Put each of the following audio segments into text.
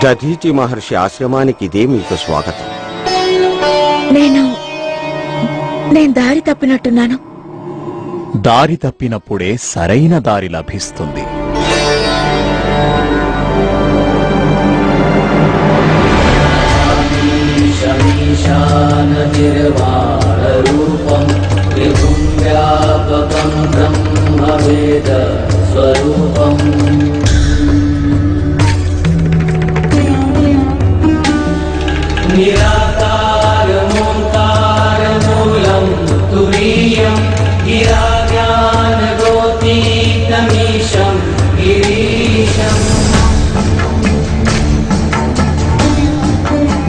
దధీచి మహర్షి ఆశ్రమానికి ఇదే మీకు స్వాగతం. నేను దారి తప్పినట్టున్నాను. దారి తప్పినప్పుడే సరైన దారి లభిస్తుంది.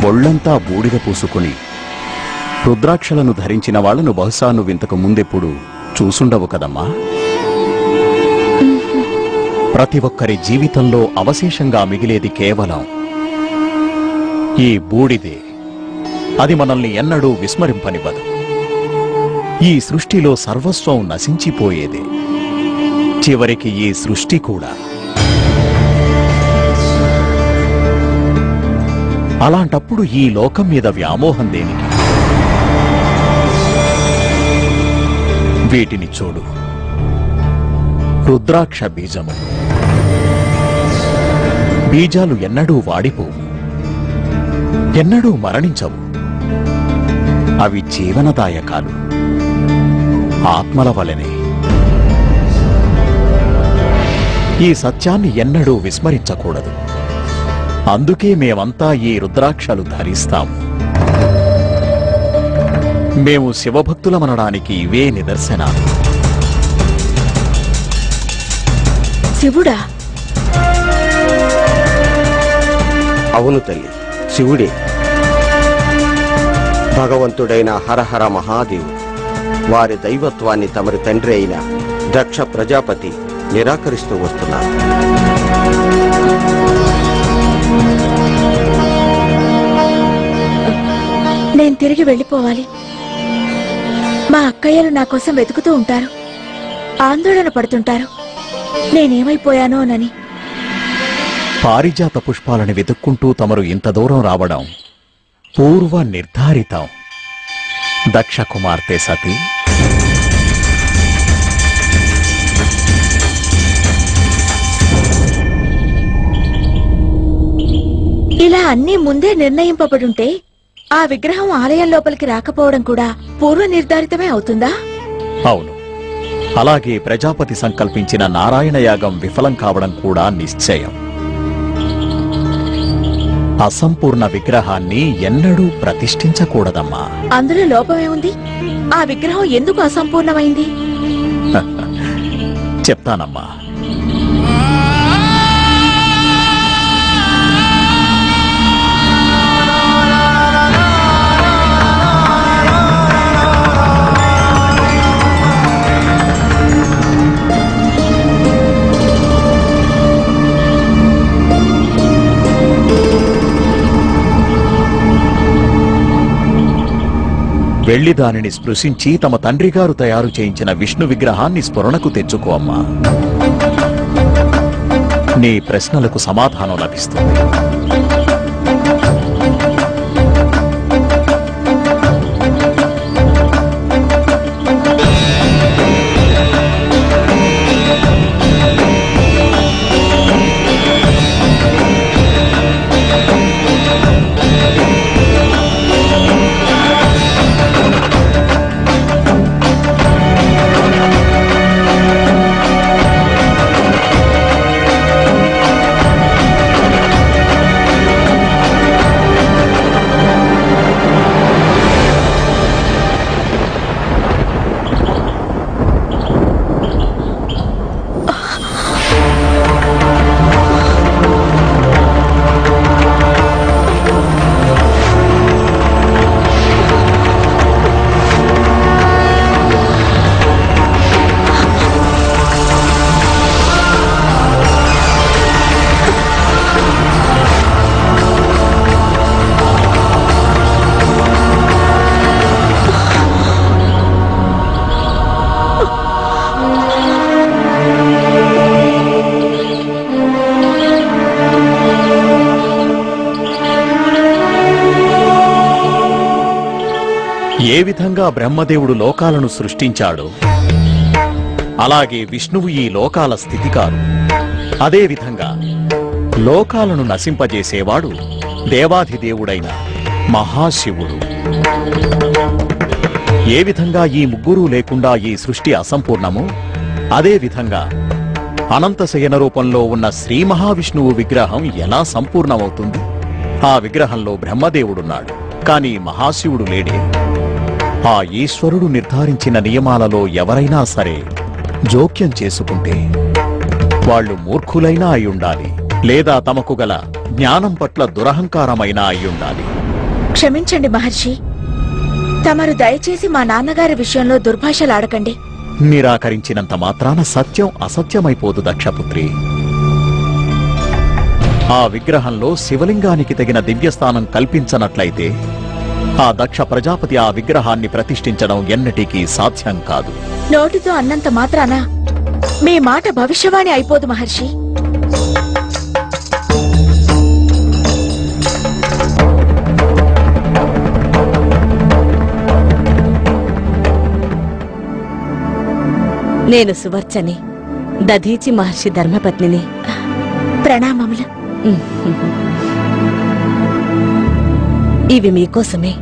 ఒళ్లంతా బూడిద పూసుకుని రుద్రాక్షలను ధరించిన వాళ్లను బహుశా నువ్వింతకు ముందెప్పుడు చూసుండవు కదమ్మా. ప్రతి ఒక్కరి జీవితంలో అవశేషంగా మిగిలేది కేవలం ఈ బూడిదే. అది మనల్ని ఎన్నడూ విస్మరింపనివ్వదు. ఈ సృష్టిలో సర్వస్వం నశించిపోయేదే. చివరికి ఈ సృష్టి కూడా. అలాంటప్పుడు ఈ లోకం మీద వ్యామోహం దేనికి? వీటిని చూడు. రుద్రాక్ష బీజము. బీజాలు ఎన్నడూ వాడిపోవు, ఎన్నడూ మరణించవు. అవి జీవనదాయకాలు, ఆత్మల వలెనే. ఈ సత్యాన్ని ఎన్నడూ విస్మరించకూడదు. అందుకే మేమంతా ఈ రుద్రాక్షలు ధరిస్తాము. మేము శివభక్తులమనడానికి ఇవే నిదర్శనాలు. శివుడా? అవును తల్లి, శివుడే. భగవంతుడైన హరహర మహాదేవుడు. వారి దైవత్వాన్ని తమరి తండ్రి అయిన దక్ష ప్రజాపతి నిరాకరిస్తూ వస్తున్నారు. నేను తిరిగి వెళ్ళిపోవాలి. మా అక్కయ్యలు నా కోసం వెతుకుతూ ఉంటారు, ఆందోళన పడుతుంటారు నేనేమైపోయానోనని. పారిజాత పుష్పాలను వెతుక్కుంటూ తమరు ఇంత దూరం రావడం పూర్వ నిర్ధారితం. దక్ష కుమార్తె సతీ, ఇలా అన్నీ ముందే నిర్ణయింపబడుంటే ఆ విగ్రహం ఆలయం లోపలికి రాకపోవడం కూడా పూర్వ నిర్ధారితమే అవుతుందా? అవును. అలాగే ప్రజాపతి సంకల్పించిన నారాయణ యాగం విఫలం కావడం కూడా నిశ్చయం. అసంపూర్ణ విగ్రహాన్ని ఎన్నడూ ప్రతిష్ఠించకూడదమ్మా. అందులో లోపమేముంది? ఆ విగ్రహం ఎందుకు అసంపూర్ణమైంది? చెప్తానమ్మా. వెళ్లి దానిని స్పృశించి తమ తండ్రిగారు తయారు చేయించిన విష్ణు విగ్రహాన్ని స్ఫురణకు తెచ్చుకో అమ్మా. నీ ప్రశ్నలకు సమాధానం లభిస్తుంది. ఏ విధంగా బ్రహ్మదేవుడు లోకాలను సృష్టించాడో అలాగే విష్ణువు ఈ లోకాల స్థితికారు. అదేవిధంగా లోకాలను నశింపజేసేవాడు దేవాధిదేవుడైన మహాశివుడు. ఏ విధంగా ఈ ముగ్గురూ లేకుండా ఈ సృష్టి అసంపూర్ణమో అదేవిధంగా అనంతశయన రూపంలో ఉన్న శ్రీ మహావిష్ణువు విగ్రహం ఎలా సంపూర్ణమవుతుంది? ఆ విగ్రహంలో బ్రహ్మదేవుడున్నాడు, కానీ మహాశివుడు లేడే. ఆ ఈశ్వరుడు నిర్ధారించిన నియమాలలో ఎవరైనా సరే జోక్యం చేసుకుంటే వాళ్ళు మూర్ఖులైనా అయ్యుండాలి, లేదా తమకు గల జ్ఞానం పట్ల దురహంకారమైనా అయ్యుండాలి. క్షమించండి మహర్షి, తమరు దయచేసి మా నాన్నగారి విషయంలో దుర్భాషలాడకండి. నిరాకరించినంత మాత్రాన సత్యం అసత్యమైపోదు దక్షపుత్రి. ఆ విగ్రహంలో శివలింగానికి తగిన దివ్యస్థానం కల్పించనట్లయితే ఆ దక్ష ప్రజాపతి ఆ విగ్రహాన్ని ప్రతిష్ఠించడం ఎన్నటికీ సాధ్యం కాదు. నోటితో అన్నంత మాత్రాన మీ మాట భవిష్యవాణి అయిపోదు మహర్షి. నేను సువర్చని, దధీచి మహర్షి ధర్మపత్నిని. ప్రణామములు. ఇవి మీకోసమే.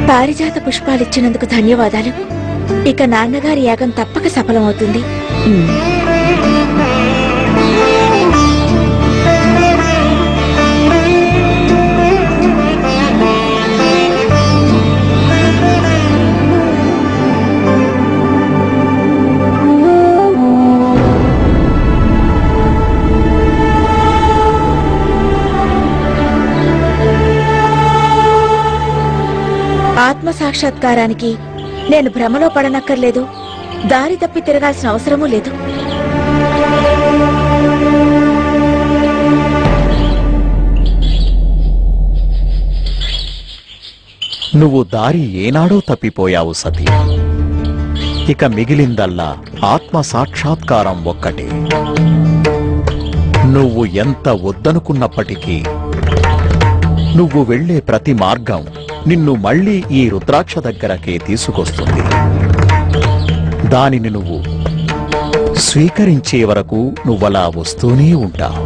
పారిజాత పుష్పాలిచ్చినందుకు ధన్యవాదాలు. ఇక నాన్నగారి యాగం తప్పక సఫలమవుతుంది. ఆత్మ సాక్షాత్కారానికి నేను భ్రమలో పడనక్కర్లేదు, దారి తప్పి తిరగాల్సిన అవసరమూ లేదు. నువ్వు దారి ఏనాడో తప్పిపోయావు సతీ. ఇక మిగిలిందల్లా ఆత్మ సాక్షాత్కారం ఒక్కటే. నువ్వు ఎంత వద్దనుకున్నప్పటికీ నువ్వు వెళ్లే ప్రతి మార్గం నిన్ను మళ్లీ ఈ రుద్రాక్ష దగ్గరకే తీసుకొస్తుంది. దానిని నువ్వు స్వీకరించే వరకు నువ్వలా వస్తూనే ఉంటావు.